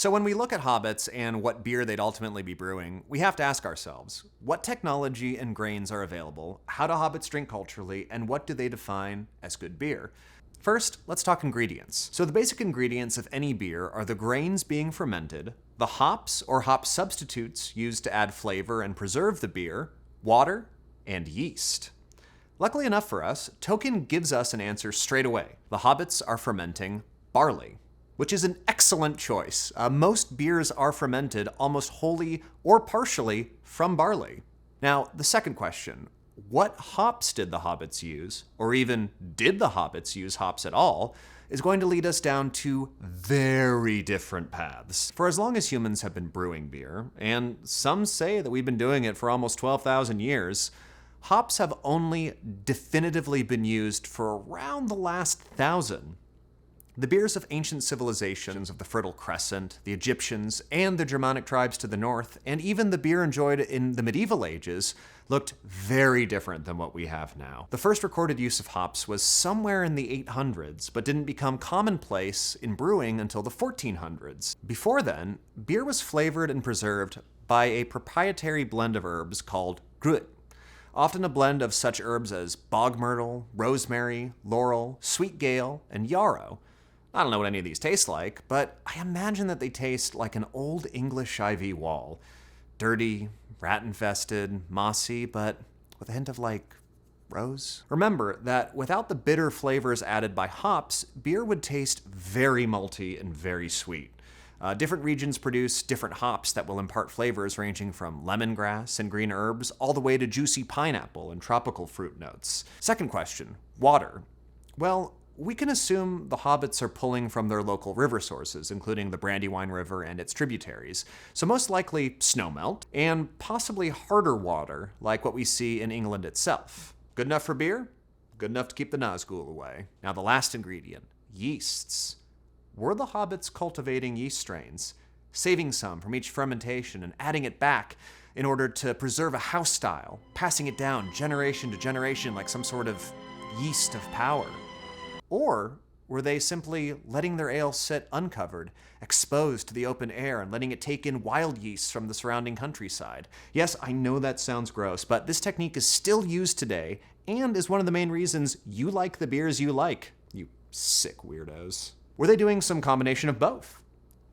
So when we look at hobbits and what beer they'd ultimately be brewing, we have to ask ourselves, what technology and grains are available, how do hobbits drink culturally, and what do they define as good beer? First, let's talk ingredients. So the basic ingredients of any beer are the grains being fermented, the hops or hop substitutes used to add flavor and preserve the beer, water, and yeast. Luckily enough for us, Tolkien gives us an answer straight away. The hobbits are fermenting barley, which is an excellent choice. Most beers are fermented almost wholly or partially from barley. Now, the second question, what hops did the hobbits use, or even did the hobbits use hops at all, is going to lead us down two very different paths. For as long as humans have been brewing beer, and some say that we've been doing it for almost 12,000 years, hops have only definitively been used for around the last 1,000. The beers of ancient civilizations of the Fertile Crescent, the Egyptians, and the Germanic tribes to the north, and even the beer enjoyed in the medieval ages, looked very different than what we have now. The first recorded use of hops was somewhere in the 800s, but didn't become commonplace in brewing until the 1400s. Before then, beer was flavored and preserved by a proprietary blend of herbs called brew, often a blend of such herbs as bog myrtle, rosemary, laurel, sweet gale, and yarrow. I don't know what any of these taste like, but I imagine that they taste like an old English ivy wall. Dirty, rat-infested, mossy, but with a hint of, rose. Remember that without the bitter flavors added by hops, beer would taste very malty and very sweet. Different regions produce different hops that will impart flavors ranging from lemongrass and green herbs all the way to juicy pineapple and tropical fruit notes. Second question, water. Well, we can assume the hobbits are pulling from their local river sources, including the Brandywine River and its tributaries, so most likely snowmelt, and possibly harder water, like what we see in England itself. Good enough for beer? Good enough to keep the Nazgul away. Now the last ingredient, yeasts. Were the hobbits cultivating yeast strains, saving some from each fermentation and adding it back in order to preserve a house style, passing it down generation to generation like some sort of yeast of power? Or were they simply letting their ale sit uncovered, exposed to the open air, and letting it take in wild yeasts from the surrounding countryside? Yes, I know that sounds gross, but this technique is still used today and is one of the main reasons you like the beers you like, you sick weirdos. Were they doing some combination of both?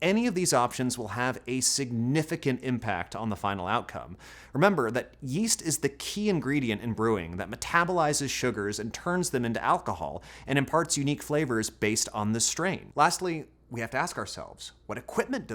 Any of these options will have a significant impact on the final outcome. Remember that yeast is the key ingredient in brewing that metabolizes sugars and turns them into alcohol and imparts unique flavors based on the strain. Lastly, we have to ask ourselves, what equipment do